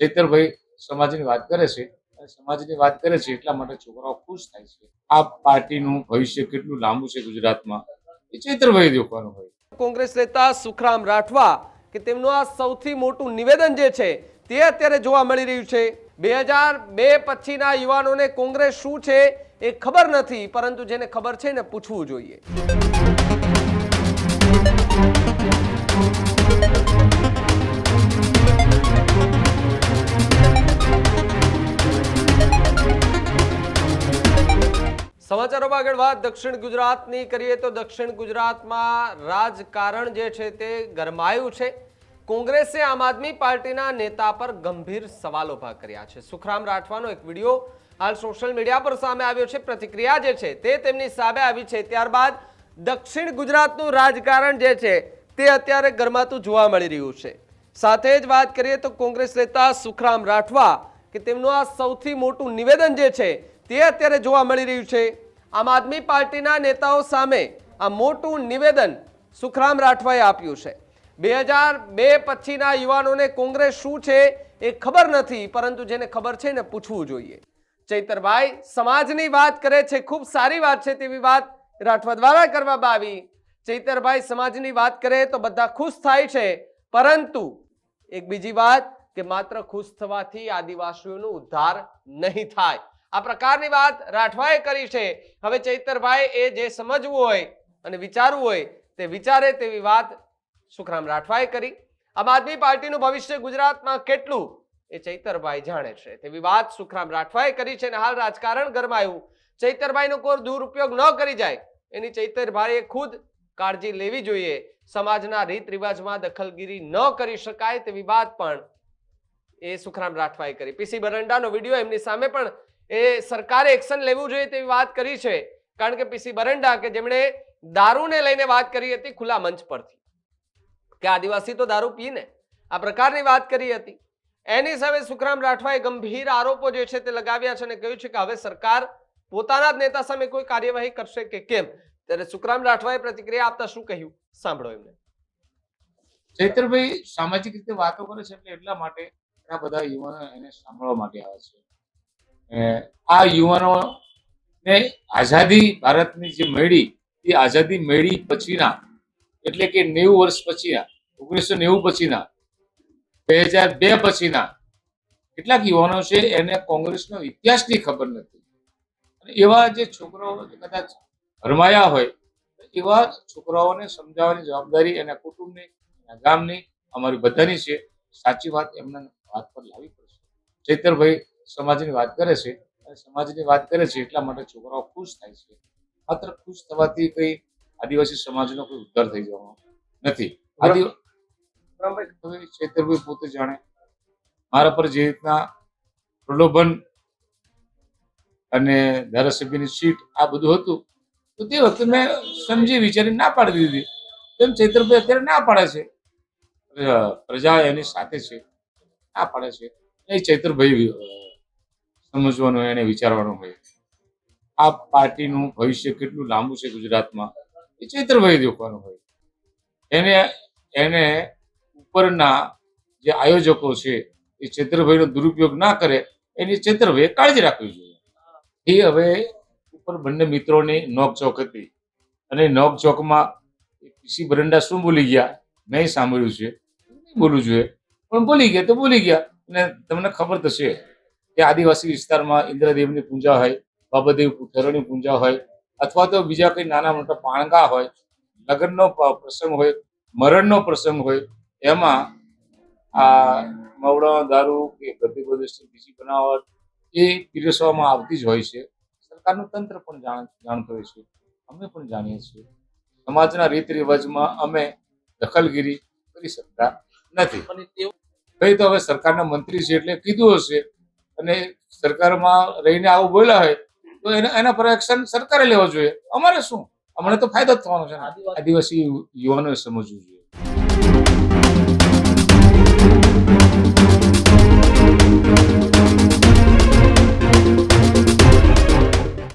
ચૈતરભાઈ સમાજની વાત કરે છે અને સમાજની વાત કરે છે એટલા માટે છોકરાઓ ખુશ થાય છે. આ પાર્ટીનું ભવિષ્ય કેટલું લાંબુ છે ગુજરાતમાં એ ચૈતરભાઈ દેખવાનું હોય. કોંગ્રેસ નેતા સુખરામ રાઠવા કે તેમનું આ સૌથી મોટું નિવેદન જે છે તે અત્યારે જોવા મળી રહ્યું છે. 2002 પછીના યુવાનોને કોંગ્રેસ શું છે એ ખબર નથી, પરંતુ જેને ખબર છે ને પૂછવું જોઈએ. સમાચારોમાં આગળ વાત દક્ષિણ ગુજરાતની કરીએ તો દક્ષિણ ગુજરાતમાં રાજકારણ જે છે તે ગરમાયું છે. કોંગ્રેસે આમ આદમી પાર્ટીના નેતા પર ગંભીર સવાલો ઉભા કર્યા છે. સુખરામ રાઠવાનો એક વિડીયો હાલ સોશિયલ મીડિયા પર સામે આવ્યો છે. પ્રતિક્રિયા જે છે તે તેમની સામે આવી છે. ત્યારબાદ દક્ષિણ ગુજરાતનું રાજકારણ જે છે તે અત્યારે ગરમાતું જોવા મળી રહ્યું છે. સાથે જ વાત કરીએ તો કોંગ્રેસ નેતા સુખરામ રાઠવા કે તેમનું આ સૌથી મોટું નિવેદન જે છે તે અત્યારે જોવા મળી રહ્યું છે. આમ આદમી પાર્ટીના નેતાઓ સામે આ મોટું નિવેદન સુખરામ રાઠવાએ આપ્યું છે. 2002 પછીના યુવાનોને કોંગ્રેસ શું છે એ ખબર નથી, પરંતુ જેને ખબર છે ને પૂછવું જોઈએ. ચૈતરભાઈ સમાજની વાત કરે છે, ખૂબ સારી વાત છે, તેવી વાત રાઠવા દ્વારા કરવામાં આવી. ચૈતરભાઈ સમાજની વાત કરે તો બધા ખુશ થાય છે, પરંતુ એક બીજી વાત કે માત્ર ખુશ થવાથી આદિવાસીઓનો ઉદ્ધાર નહીં થાય. આ પ્રકારની વાત રાઠવાએ કરી છે. હવે ચૈતરભાઈ એ જે સમજવું હોય અને વિચારવું હોય તે વિચારે તેવી વાત સુખરામ રાઠવાએ કરી. આમ આદમી પાર્ટીનું ભવિષ્ય ગુજરાતમાં કેટલું એ ચૈતરભાઈ જાણે છે તેવી વાત સુખરામ રાઠવાએ કરી છે. અને હાલ રાજકારણ ગરમાયું. ચૈતરભાઈનો કોઈ દુરુપયોગ ન કરી જાય એની ચૈતરભાઈએ ખુદ કાળજી લેવી જોઈએ. સમાજના રીત રિવાજમાં દખલગીરી ન કરી શકાય તેવી વાત પણ એ સુખરામ રાઠવાએ કરી. પીસી બરંડાનો વિડીયો એમની સામે પણ એ સરકારે એક્શન લેવું જોઈએ તેવી વાત કરી છે. કારણ કે પીસી બરંડા કે જેમણે દારૂને લઈને વાત કરી હતી ખુલ્લા મંચ પરથી કે આદિવાસી તો દારૂ પીને, આ પ્રકારની વાત કરી હતી. એની સામે સુખરામ રાઠવાએ ગંભીર આરોપો જે છે તે લગાવ્યા છે અને કહ્યું છે કે હવે સરકાર પોતાના જ નેતા સામે કોઈ કાર્યવાહી કરશે કે કેમ. ત્યારે સુખરામ રાઠવાએ પ્રતિક્રિયા આપતા શું કહ્યું સાંભળો એમને. ચૈતરભાઈ સામાજિક રીતે વાતો કરે છે એટલે એટલા માટે ઘણા બધા યુવાનો એને સાંભળવા માટે આવે છે. આ યુવાનોને આઝાદી ભારતની જે મળી એ આઝાદી મળી પછીના એટલે કે 90 વર્ષ પછીના 1990 પછીના 2002 પછીના કેટલાક યુવાનો છે એને કોંગ્રેસનો ઇતિહાસની ખબર નથી. અને એવા જે છોકરાઓ કદાચ ભરમાયા હોય એવા છોકરાઓને સમજાવવાની જવાબદારી એના કુટુંબની, એના ગામની, અમારી બધાની છે. સાચી વાત એમના વાત પર લાવવી પડશે. ચૈતરભાઈ સમાજની વાત કરે છે અને સમાજની વાત કરે છે એટલા માટે છોકરાઓ ખુશ થાય છે. માત્ર ખુશ થવાથી કઈ આદિવાસી સમાજનો કોઈ ઉદ્ધાર થઈ જવાનો નથી. ચૈતરભાઈ પોતે જાણે મારા પર જે રીતના પ્રલોભન અને ધારાસભ્યની સીટ આ બધું હતું તો તે વખતે મેં સમજી વિચારી ના પાડી દીધી. તેમ ચૈતરભાઈ અત્યારે ના પાડે છે. પ્રજા એની સાથે છે, ના પાડે છે. એ ચૈતરભાઈ સમજવાનું એને વિચારવાનું હોય. આ પાર્ટીનું ભવિષ્ય કેટલું લાંબુ છે ગુજરાતમાં એ ચૈતરભાઈ દેખવાનું હોય. એને ઉપરના જે આયોજકો છે એ ચૈતરભાઈનો દુરુપયોગ ના કરે એની ચૈતરભાઈએ કાળજી રાખવી જોઈએ. એ હવે ઉપર બંને મિત્રોની નોકઝોક હતી અને નોકઝોકમાં પીસી બરંડા શું બોલી ગયા મેં સાંભળ્યું છે. બોલવું જોઈએ પણ બોલી ગયા તો બોલી ગયા. અને તમને ખબર તો છે કે આદિવાસી વિસ્તારમાં ઇન્દ્રદેવની પૂજા હોય, બાબાદેવ પુત્રની પૂજા હોય, અથવા તો બીજા કંઈ નાના મોટા પાણકા હોય, લગ્નનો પ્રસંગ હોય, મરણનો પ્રસંગ હોય, એમાં આ મવડા દારૂ કે બધી બીજી બનાવટ એ પીરસવામાં આવતી જ હોય છે. સરકારનું તંત્ર પણ જાણતું હોય છે, અમે પણ જાણીએ છીએ. સમાજના રીત રિવાજમાં અમે દખલગીરી કરી શકતા નથી. ભાઈ તો હવે સરકારના મંત્રી છે એટલે કીધું હશે અને સરકારમાં રહીને આવું બોલ્યા હોય તો એના પર એક્શન સરકારે લેવો જોઈએ. અમારે શું, અમને તો ફાયદો જ થવાનો છે. આદિવાસી યુવાનોએ સમજવું જોઈએ.